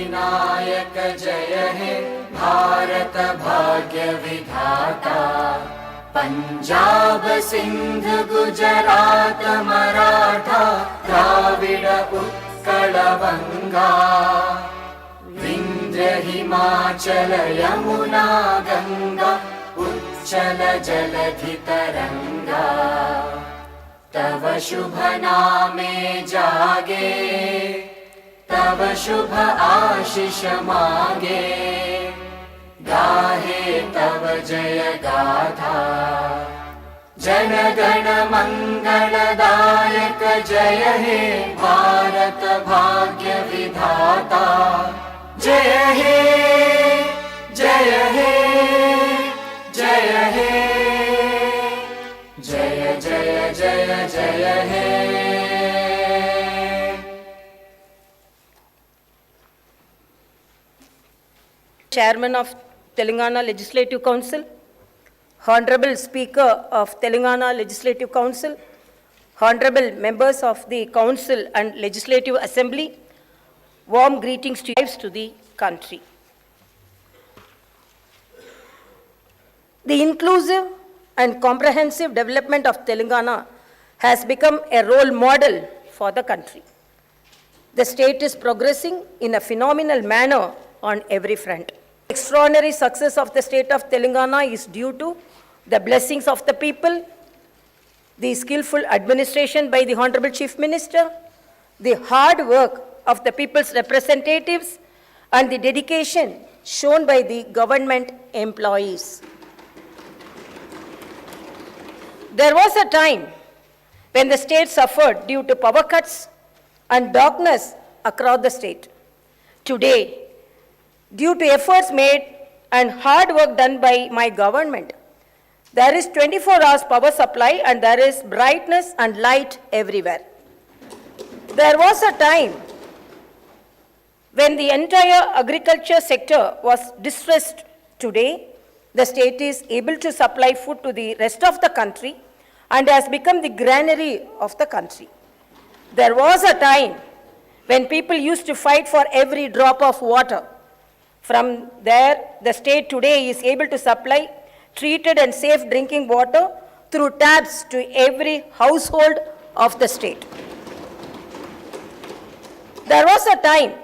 अधिनायक जय हे भारत भाग्य विधाता। पंजाब सिंध गुजरात मराठा द्राविड उत्कल बंगा। विंध्य हिमाचल यमुना गंगा उच्चल जलधि तरंगा। तव शुभ नामे जागे तव शुभ आशीष मागे। गाहे तव जय गाथा जन गण मंगलदायक जय हे भारत भाग्य विधाता। जय हे जय हे जय हे जय जय जय जय हे। Chairman of Telangana Legislative Council, Honorable Speaker of Telangana Legislative Council, Honorable members of the Council and Legislative Assembly, warm greetings to the country. The inclusive and comprehensive development of Telangana has become a role model for the country. The state is progressing in a phenomenal manner on every front. Extraordinary success of the state of Telangana is due to the blessings of the people, the skillful administration by the Honorable Chief Minister, the hard work of the people's representatives, and the dedication shown by the government employees. There was a time when the state suffered due to power cuts and darkness across the state. Today, due to efforts made and hard work done by my government, there is 24 hours power supply and there is brightness and light everywhere. There was a time when the entire agriculture sector was distressed. Today, the state is able to supply food to the rest of the country and has become the granary of the country. There was a time when people used to fight for every drop of water. From there, the state today is able to supply treated and safe drinking water through taps to every household of the state. There was a time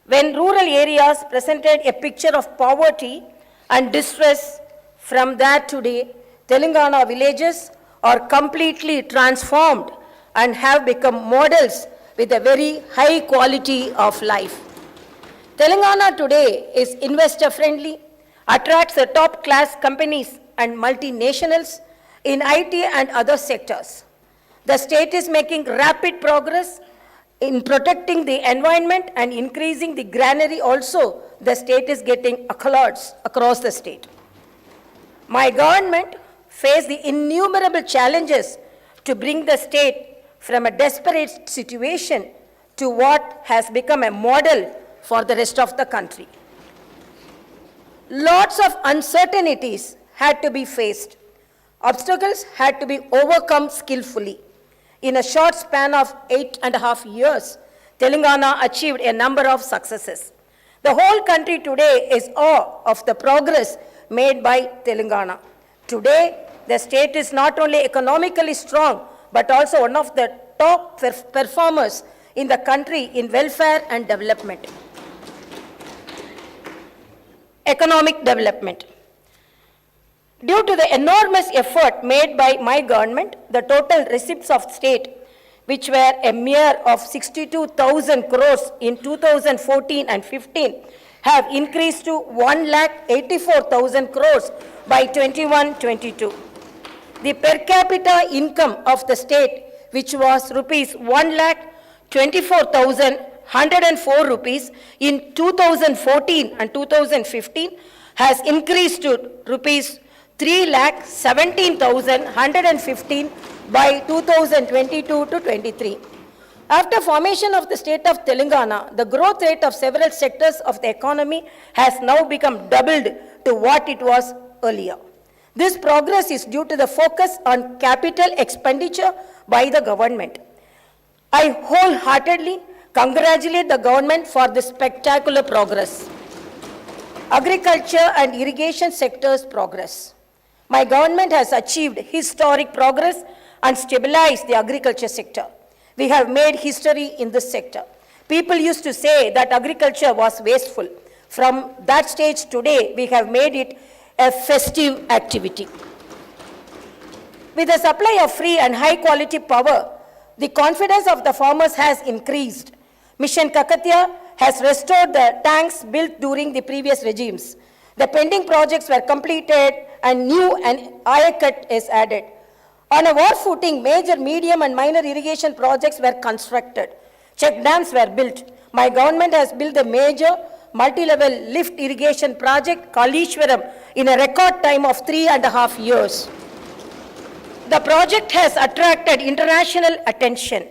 when rural areas presented a picture of poverty and distress. From that, today, Telangana villages are completely transformed and have become models with a very high quality of life. Telangana today is investor friendly, attracts the top class companies and multinationals in IT and other sectors. The state is making rapid progress in protecting the environment and increasing the granary also. The state is getting accolades across the state. My government faced the innumerable challenges to bring the state from a desperate situation to what has become a model for the rest of the country. Lots of uncertainties had to be faced. Obstacles had to be overcome skillfully. In a short span of 8.5 years, Telangana achieved a number of successes. The whole country today is awe of the progress made by Telangana. Today, the state is not only economically strong, but also one of the top performers in the country in welfare and development. Economic development. Due to the enormous effort made by my government, the total receipts of state, which were a mere of 62,000 crores in 2014 and 15, have increased to 1,84,000 crores by 21-22. The per capita income of the state, which was rupees 1,24,104 rupees in 2014 and 2015, has increased to rupees 3,17,115 by 2022-23. After formation of the state of Telangana, the growth rate of several sectors of the economy has now become doubled to what it was earlier. This progress is due to the focus on capital expenditure by the government. I wholeheartedly congratulate the government for this spectacular progress. Agriculture and irrigation sector's progress. My government has achieved historic progress and stabilized the agriculture sector. We have made history in this sector. People used to say that agriculture was wasteful. From that stage today, we have made it a festive activity. With the supply of free and high quality power, the confidence of the farmers has increased. Mission Kakatiya has restored the tanks built during the previous regimes. The pending projects were completed and new and Ayakat is added. On a war footing, major, medium and minor irrigation projects were constructed. Check dams were built. My government has built a major multi-level lift irrigation project, Kalishwaram, in a record time of 3.5 years. The project has attracted international attention.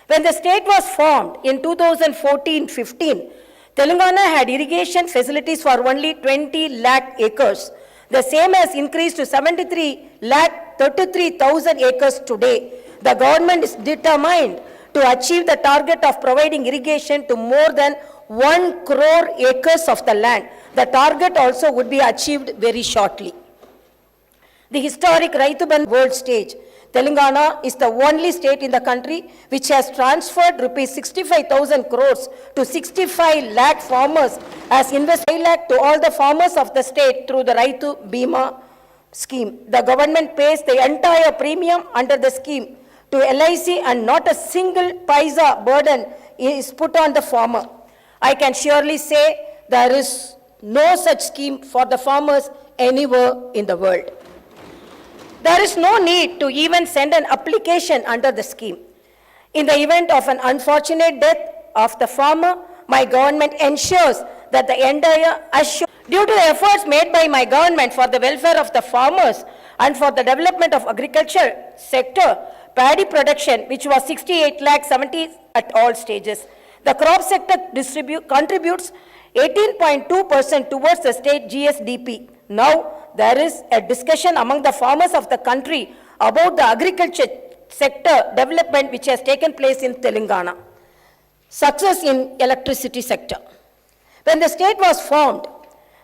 When the state was formed in 2014-15, Telangana had irrigation facilities for only 20 lakh acres. The same has increased to 73 lakh 33,000 acres today. The government is determined to achieve the target of providing irrigation to more than 1 crore acres of the land. The target also would be achieved very shortly. The historic Raitu Bandhu world stage. Telangana is the only state in the country which has transferred rupees 65,000 crores to 65 lakh farmers as invest 5 lakh to all the farmers of the state through the Raitu Bima scheme. The government pays the entire premium under the scheme to LIC and not a single paisa burden is put on the farmer. I can surely say there is no such scheme for the farmers anywhere in the world. There is no need to even send an application under the scheme. In the event of an unfortunate death of the farmer, my government ensures that the entire due to the efforts made by my government for the welfare of the farmers and for the development of agriculture sector, paddy production, which was 68 lakh 70 at all stages. The crop sector contributes 18.2% towards the state GSDP. Now, there is a discussion among the farmers of the country about the agriculture sector development which has taken place in Telangana. Success in electricity sector. When the state was formed,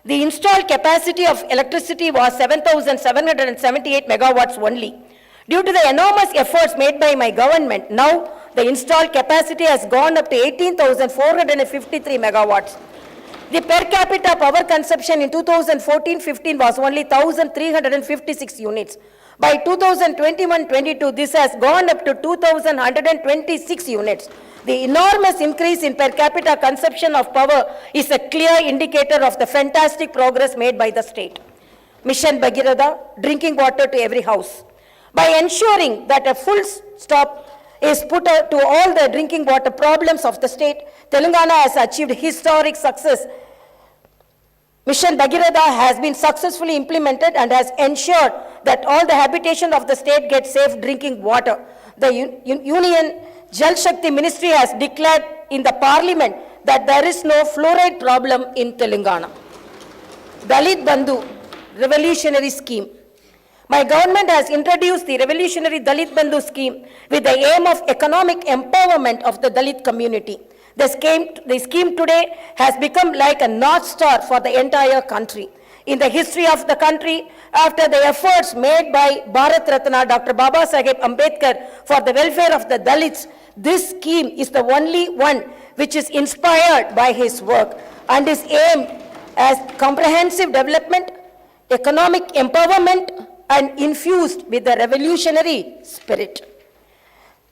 the installed capacity of electricity was 7,778 megawatts only. Due to the enormous efforts made by my government, now the installed capacity has gone up to 18,453 megawatts. The per capita power consumption in 2014-15 was only 1,356 units. By 2021-22, this has gone up to 2,126 units. The enormous increase in per capita consumption of power is a clear indicator of the fantastic progress made by the state. Mission Bhagiratha, drinking water to every house. By ensuring that a full stop is put to all the drinking water problems of the state, Telangana has achieved historic success. Mission Bhagiratha has been successfully implemented and has ensured that all the habitation of the state gets safe drinking water. The Union Jal Shakti Ministry has declared in the Parliament that there is no fluoride problem in Telangana. Dalit Bandhu, revolutionary scheme. My government has introduced the revolutionary Dalit Bandhu scheme with the aim of economic empowerment of the Dalit community. The scheme today has become like a North Star for the entire country. In the history of the country, after the efforts made by Bharat Ratna Dr. Baba Saheb Ambedkar for the welfare of the Dalits, this scheme is the only one which is inspired by his work and is aimed at comprehensive development, economic empowerment, and infused with the revolutionary spirit.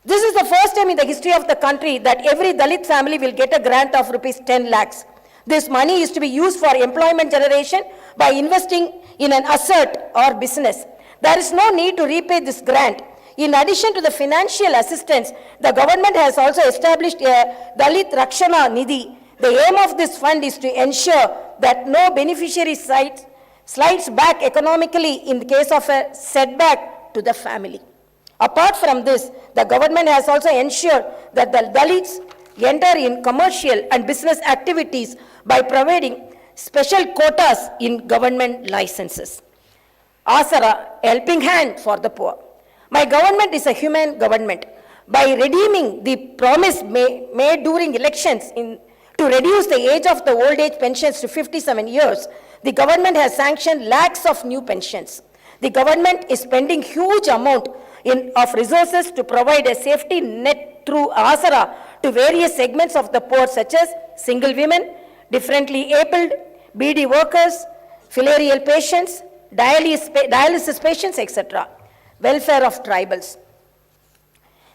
This is the first time in the history of the country that every Dalit family will get a grant of rupees 10 lakhs. This money is to be used for employment generation by investing in an asset or business. There is no need to repay this grant. In addition to the financial assistance, the government has also established a Dalit Rakshana Nidhi. The aim of this fund is to ensure that no beneficiary slides back economically in the case of a setback to the family. Apart from this, the government has also ensured that the Dalits enter in commercial and business activities by providing special quotas in government licenses. Asara, helping hand for the poor. My government is a human government. by redeeming the promise made during elections to reduce the age of the old age pensions to 57 years, the government has sanctioned lakhs of new pensions. The government is spending huge amount of resources to provide a safety net through Asara to various segments of the poor, such as single women, differently abled, BD workers, filarial patients, dialysis patients, etc. Welfare of tribals.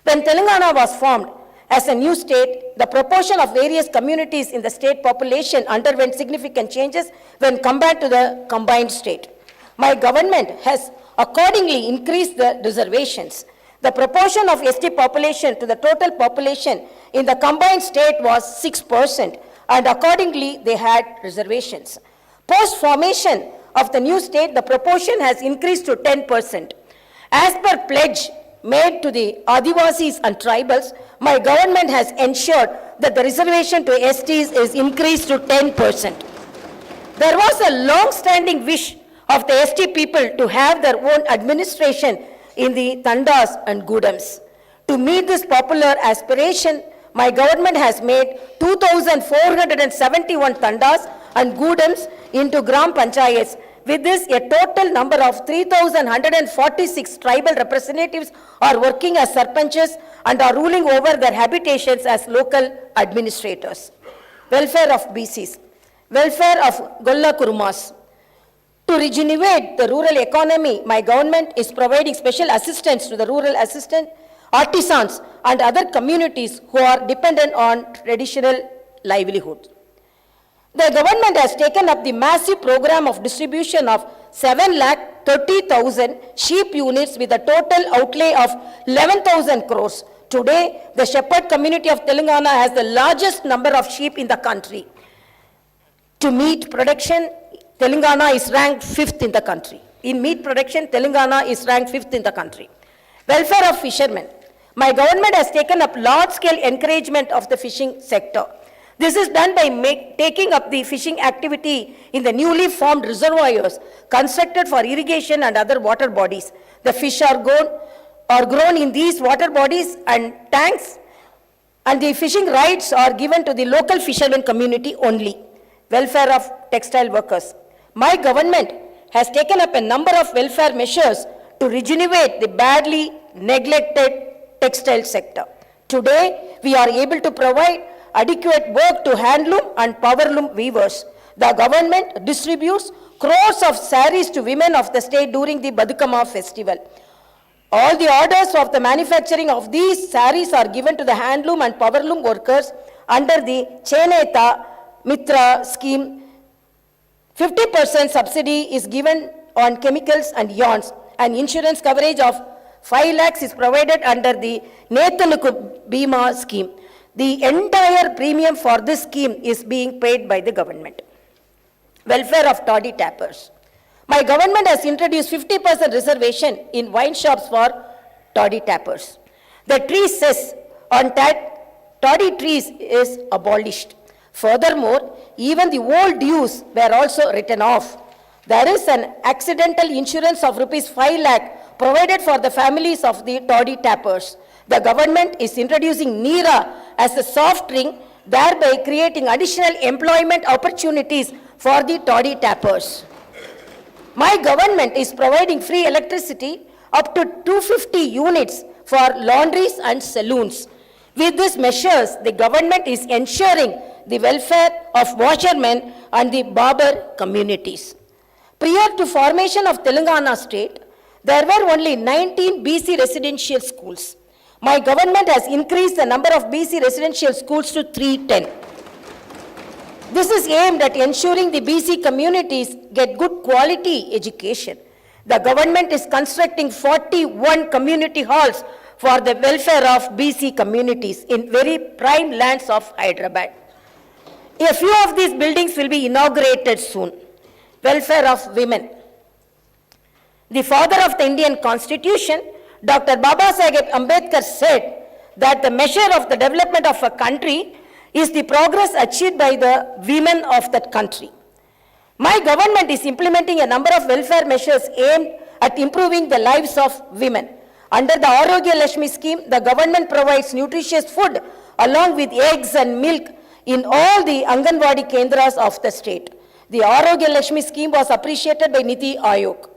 When Telangana was formed as a new state, the proportion of various communities in the state population underwent significant changes when compared to the combined state. My government has accordingly increased the reservations. The proportion of ST population to the total population in the combined state was 6%, and accordingly they had reservations. Post-formation of the new state, the proportion has increased to 10%. As per pledge made to the Adivasis and tribals, my government has ensured that the reservation to STs is increased to 10%. There was a long-standing wish of the ST people to have their own administration in the Tandas and Gudams. To meet this popular aspiration, my government has made 2,471 Tandas and Gudams into Gram Panchayats. With this, a total number of 3,146 tribal representatives are working as sarpanches and are ruling over their habitations as local administrators. Welfare of BCs. Welfare of Golla Kurumas. To regenerate the rural economy, my government is providing special assistance to the rural artisans and other communities who are dependent on traditional livelihood. The government has taken up the massive program of distribution of 7,30,000 sheep units with a total outlay of 11,000 crores. Today, the shepherd community of Telangana has the largest number of sheep in the country. To meat production, Telangana is ranked 5th in the country. In meat production, Telangana is ranked 5th in the country. Welfare of fishermen. My government has taken up large-scale encouragement of the fishing sector. This is done by taking up the fishing activity in the newly formed reservoirs constructed for irrigation and other water bodies. The fish are grown in these water bodies and tanks, and the fishing rights are given to the local fishermen community only. Welfare of textile workers. My government has taken up a number of welfare measures to regenerate the badly neglected textile sector. Today, we are able to provide adequate work to handloom and powerloom weavers. The government distributes crores of saris to women of the state during the Badukama festival. All the orders of the manufacturing of these saris are given to the handloom and powerloom workers under the Cheneta Mitra scheme. 50% subsidy is given on chemicals and yarns, and insurance coverage of 5 lakhs is provided under the Nethanukku Bima scheme. The entire premium for this scheme is being paid by the government. Welfare of toddy tappers. My government has introduced 50% reservation in wine shops for toddy tappers. The tree cess on toddy trees is abolished. Furthermore, even the old dues were also written off. There is an accidental insurance of rupees 5 lakh provided for the families of the toddy tappers. The government is introducing NEERA as a soft drink, thereby creating additional employment opportunities for the toddy tappers. My government is providing free electricity up to 250 units for laundries and saloons. With these measures, the government is ensuring the welfare of washermen and the barber communities. Prior to formation of Telangana state, there were only 19 BC residential schools. My government has increased the number of BC residential schools to 310. This is aimed at ensuring the BC communities get good quality education. The government is constructing 41 community halls for the welfare of BC communities in very prime lands of Hyderabad. A few of these buildings will be inaugurated soon. Welfare of women. The father of the Indian Constitution, Dr. Babasaheb Ambedkar, said that the measure of the development of a country is the progress achieved by the women of that country. My government is implementing a number of welfare measures aimed at improving the lives of women. Under the Arogya Lakshmi scheme, the government provides nutritious food along with eggs and milk in all the Anganwadi Kendras of the state. The Arogya Lakshmi scheme was appreciated by Niti Aayog.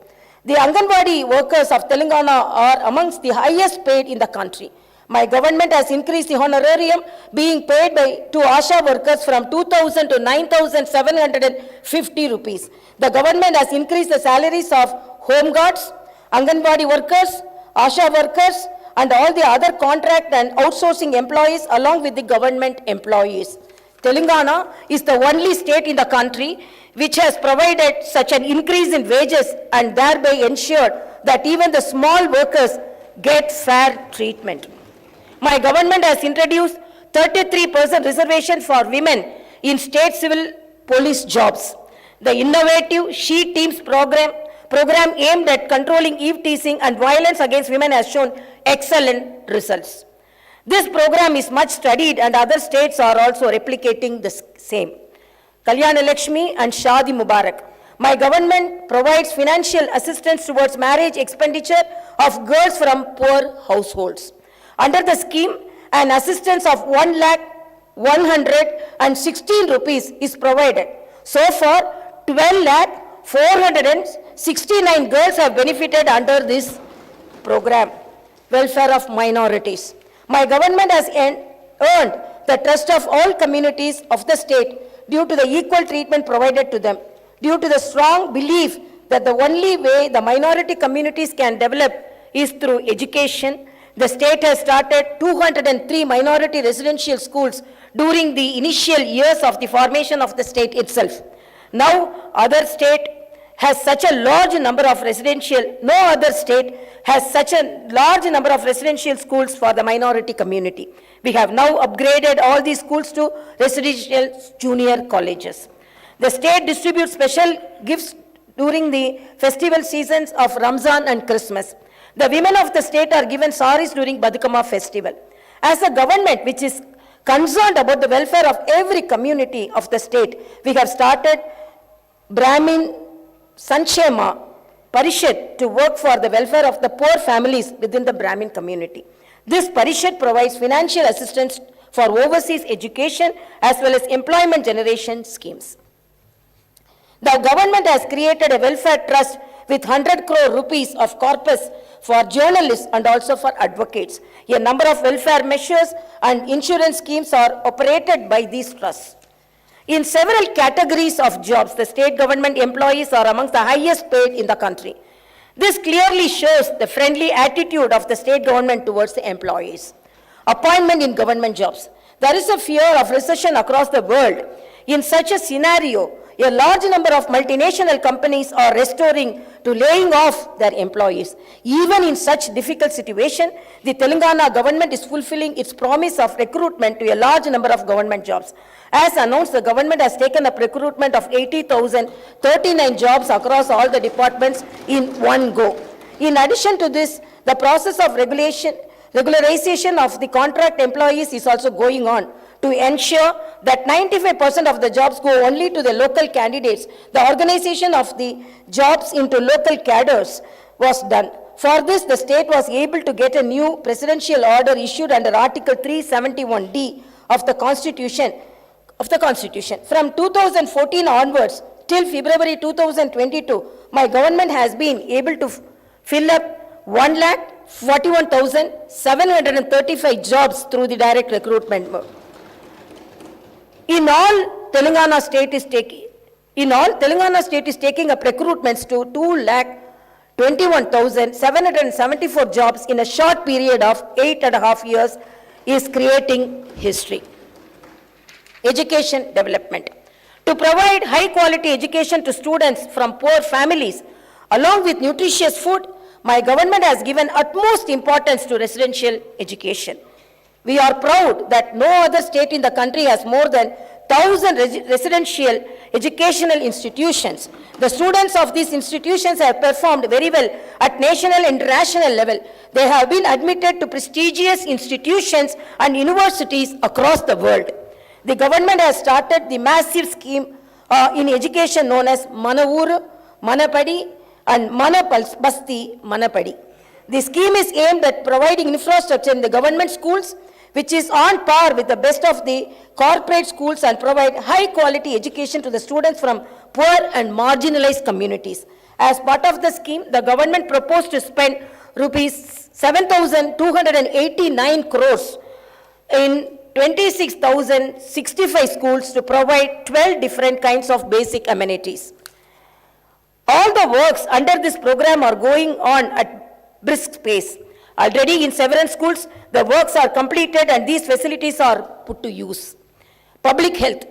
The Anganwadi workers of Telangana are amongst the highest paid in the country. My government has increased the honorarium being paid to ASHA workers from 2,000 to 9,750 rupees. The government has increased the salaries of home guards, Anganwadi workers, ASHA workers, and all the other contract and outsourcing employees along with the government employees. Telangana is the only state in the country which has provided such an increase in wages and thereby ensured that even the small workers get fair treatment. My government has introduced 33% reservation for women in state civil police jobs. The innovative She Teams program aimed at controlling eve teasing and violence against women has shown excellent results. This program is much studied and other states are also replicating the same. Kalyana Lakshmi and Shadi Mubarak. My government provides financial assistance towards marriage expenditure of girls from poor households. Under the scheme, an assistance of 1,116 rupees is provided. So far, 12,469 girls have benefited under this program. Welfare of minorities. My government has earned the trust of all communities of the state due to the equal treatment provided to them, due to the strong belief that the only way the minority communities can develop is through education. The state has started 203 minority residential schools during the initial years of the formation of the state itself. Now, other state has such a large number of no other state has such a large number of residential schools for the minority community. We have now upgraded all these schools to residential junior colleges. The state distributes special gifts during the festival seasons of Ramzan and Christmas. The women of the state are given saris during Badukama festival. As a government which is concerned about the welfare of every community of the state, we have started Brahmin Sanchema Parishad to work for the welfare of the poor families within the Brahmin community. This Parishad provides financial assistance for overseas education as well as employment generation schemes. The government has created a welfare trust with 100 crore rupees of corpus for journalists and also for advocates. A number of welfare measures and insurance schemes are operated by these trusts. In several categories of jobs, the state government employees are amongst the highest paid in the country. This clearly shows the friendly attitude of the state government towards the employees. Appointment in government jobs. There is a fear of recession across the world. In such a scenario, a large number of multinational companies are restoring to laying off their employees. Even in such difficult situation, the Telangana government is fulfilling its promise of recruitment to a large number of government jobs. As announced, the government has taken up recruitment of 80,039 jobs across all the departments in one go. In addition to this, the process of regularization of the contract employees is also going on to ensure that 95% of the jobs go only to the local candidates. The organization of the jobs into local cadres was done. For this, the state was able to get a new presidential order issued under Article 371D of the Constitution. From 2014 onwards till February 2022, my government has been able to fill up 1,41,735 jobs through the direct recruitment mode. In all, Telangana state is taking up recruitments to 2,21,774 jobs in a short period of 8.5 years is creating history. Education development. To provide high quality education to students from poor families along with nutritious food, my government has given utmost importance to residential education. We are proud that no other state in the country has more than 1,000 residential educational institutions. The students of these institutions have performed very well at national and international level. They have been admitted to prestigious institutions and universities across the world. The government has started the massive scheme in education known as Mana Uru, Mana Padi and Mana Basti, Mana Padi. The scheme is aimed at providing infrastructure in the government schools, which is on par with the best of the corporate schools, and provide high quality education to the students from poor and marginalized communities. As part of the scheme, the government proposed to spend rupees 7,289 crores in 26,065 schools to provide 12 different kinds of basic amenities. All the works under this program are going on at brisk pace. Already in several schools, the works are completed and these facilities are put to use. Public health.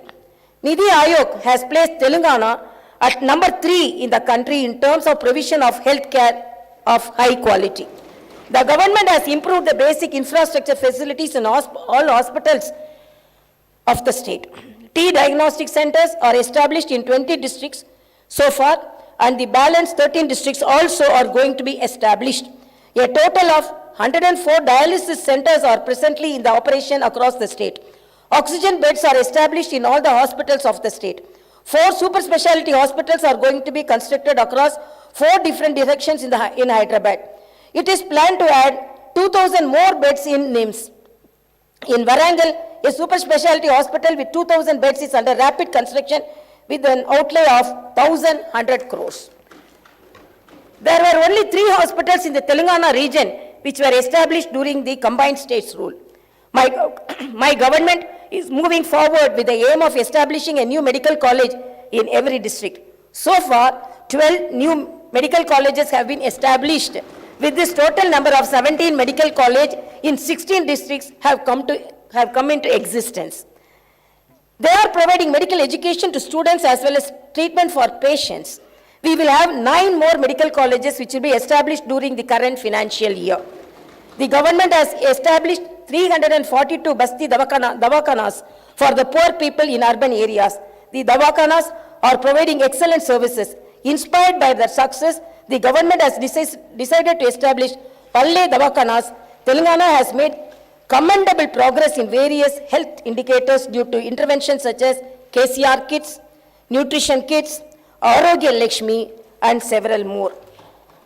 Niti Aayog has placed Telangana at number 3 in the country in terms of provision of health care of high quality. The government has improved the basic infrastructure facilities in all hospitals of the state. T diagnostic centers are established in 20 districts so far, and the balance 13 districts also are going to be established. A total of 104 dialysis centers are presently in the operation across the state. Oxygen beds are established in all the hospitals of the state. 4 super specialty hospitals are going to be constructed across 4 different directions in Hyderabad. It is planned to add 2,000 more beds in NIMS. In Warangal, a super specialty hospital with 2,000 beds is under rapid construction with an outlay of 1,100 crores. There were only 3 hospitals in the Telangana region which were established during the combined states rule. My government is moving forward with the aim of establishing a new medical college in every district. So far, 12 new medical colleges have been established. With this total number of 17 medical colleges in 16 districts have come into existence. They are providing medical education to students as well as treatment for patients. We will have 9 more medical colleges which will be established during the current financial year. The government has established 342 Basti Dawakanas for the poor people in urban areas. The Dawakanas are providing excellent services. Inspired by their success, the government has decided to establish Palle Dawakanas. Telangana has made commendable progress in various health indicators due to interventions such as KCR kits, nutrition kits, Arogya Lakshmi, and several more.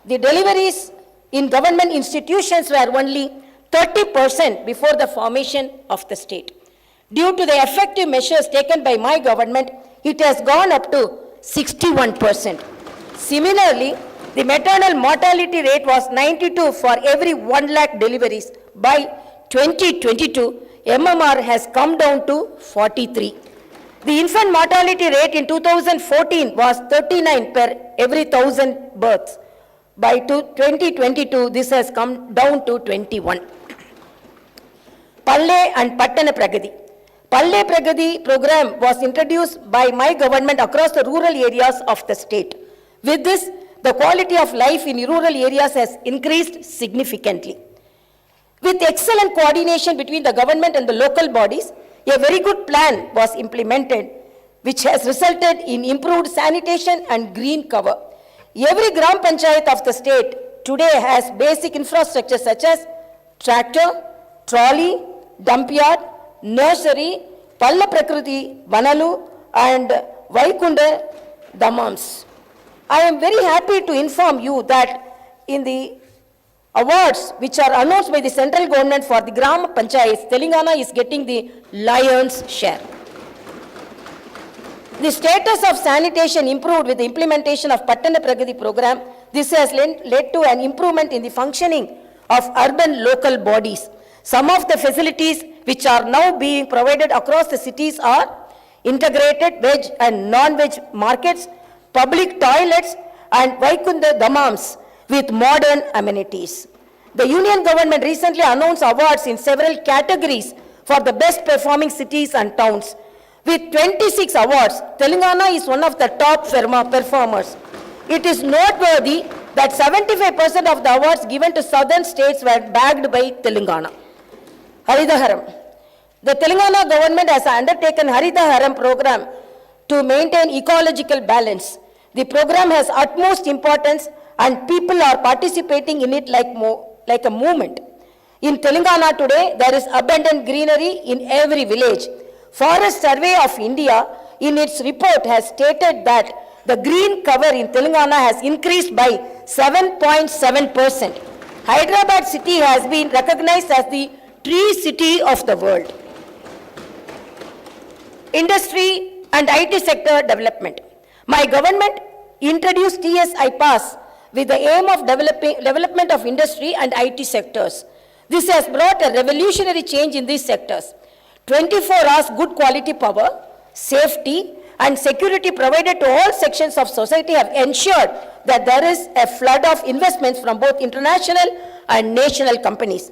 The deliveries in government institutions were only 30% before the formation of the state. Due to the effective measures taken by my government, it has gone up to 61%. Similarly, the maternal mortality rate was 92 for every 1 lakh deliveries. By 2022, MMR has come down to 43. The infant mortality rate in 2014 was 39 per every 1,000 births. By 2022, this has come down to 21. Palle and Pattana Pragati. Palle Pragati program was introduced by my government across the rural areas of the state. With this, the quality of life in rural areas has increased significantly. With excellent coordination between the government and the local bodies, a very good plan was implemented, which has resulted in improved sanitation and green cover. Every Gram Panchayat of the state today has basic infrastructure such as tractor, trolley, dump yard, nursery, Palla Prakriti, Vanalu, and Vaikunda Damams. I am very happy to inform you that in the awards which are announced by the central government for the Gram Panchayats, Telangana is getting the lion's share. The status of sanitation improved with the implementation of Pattana Pragati program. This has led to an improvement in the functioning of urban local bodies. Some of the facilities which are now being provided across the cities are integrated veg and non-veg markets, public toilets, and Vaikunda Damams with modern amenities. The Union government recently announced awards in several categories for the best performing cities and towns. With 26 awards, Telangana is one of the top performers. It is noteworthy that 75% of the awards given to southern states were bagged by Telangana. Haridaharam. The Telangana government has undertaken Haridaharam program to maintain ecological balance. The program has utmost importance and people are participating in it like a movement. In Telangana today, there is abundant greenery in every village. Forest Survey of India in its report has stated that the green cover in Telangana has increased by 7.7%. Hyderabad city has been recognized as the tree city of the world. Industry and IT sector development. My government introduced TSI Pass with the aim of development of industry and IT sectors. This has brought a revolutionary change in these sectors. 24 hours good quality power, safety and security provided to all sections of society have ensured that there is a flood of investments from both international and national companies.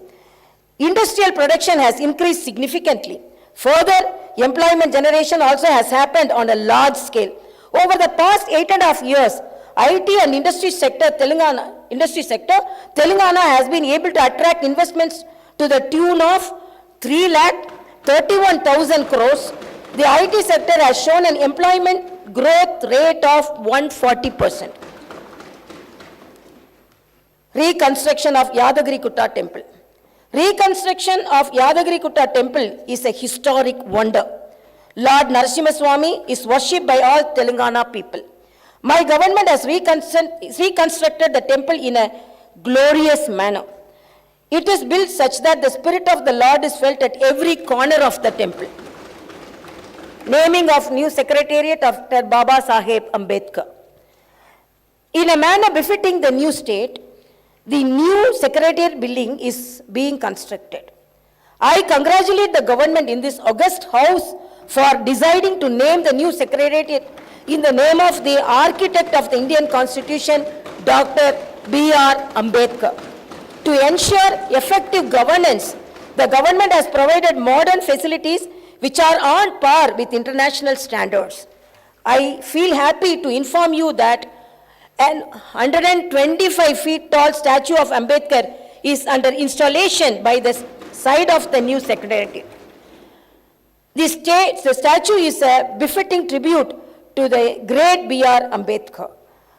Industrial production has increased significantly. Further, employment generation also has happened on a large scale. Over the past 8.5 years, IT and industry sector, Telangana has been able to attract investments to the tune of 3,31,000 crores. The IT sector has shown an employment growth rate of 140%. Reconstruction of Yadagiri-Gutta temple. Reconstruction of Yadagiri-Gutta temple is a historic wonder. Lord Narasimhaswamy is worshipped by all Telangana people. My government has reconstructed the temple in a glorious manner. It is built such that the spirit of the Lord is felt at every corner of the temple. Naming of new secretariat after Baba Saheb Ambedkar. In a manner befitting the new state, the new secretariat building is being constructed. I congratulate the government in this august house for deciding to name the new secretariat in the name of the architect of the Indian Constitution, Dr. B.R. Ambedkar. To ensure effective governance, the government has provided modern facilities which are on par with international standards. I feel happy to inform you that an 125 feet tall statue of Ambedkar is under installation by the side of the new secretariat. The statue is a befitting tribute to the great B.R. Ambedkar.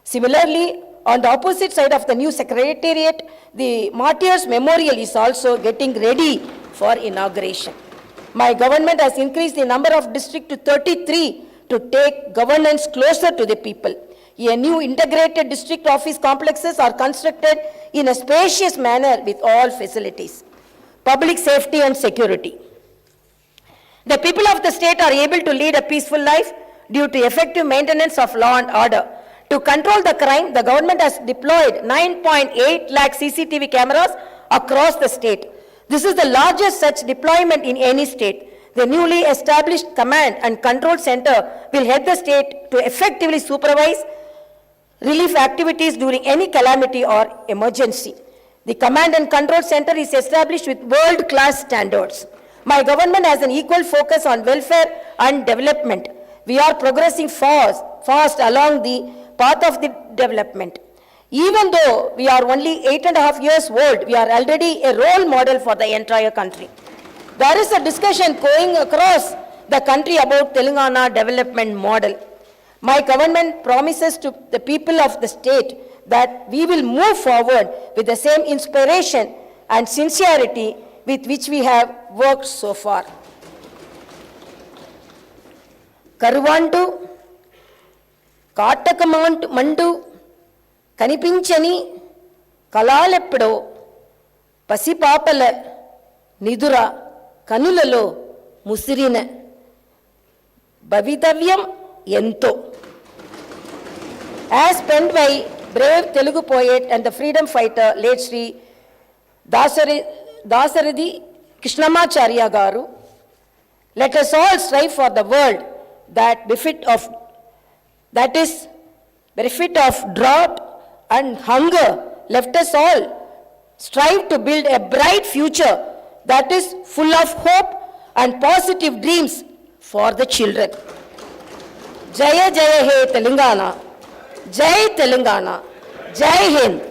Similarly, on the opposite side of the new secretariat, the Martyrs Memorial is also getting ready for inauguration. My government has increased the number of districts to 33 to take governance closer to the people. A new integrated district office complexes are constructed in a spacious manner with all facilities. Public safety and security. The people of the state are able to lead a peaceful life due to effective maintenance of law and order. To control the crime, the government has deployed 9.8 lakh CCTV cameras across the state. This is the largest such deployment in any state. The newly established command and control center will help the state to effectively supervise relief activities during any calamity or emergency. The command and control center is established with world-class standards. My government has an equal focus on welfare and development. We are progressing fast along the path of the development. Even though we are only 8.5 years old, we are already a role model for the entire country. There is a discussion going across the country about Telangana development model. My government promises to the people of the state that we will move forward with the same inspiration and sincerity with which we have worked so far. Karuvantu, Katakamantu, Kanipinchani, Kalalepdo, Pasipapala, Nidura, Kanulalo, Musirina, Bhavitavyam, Yento. As penned by brave Telugu poet and the freedom fighter late Sri Dasaridhi Krishnamacharya Garu, let us all strive for the world that is benefit of drought and hunger. Let us all strive to build a bright future that is full of hope and positive dreams for the children. Jaya Jaya He Telangana, Jai Telangana, Jai Hind.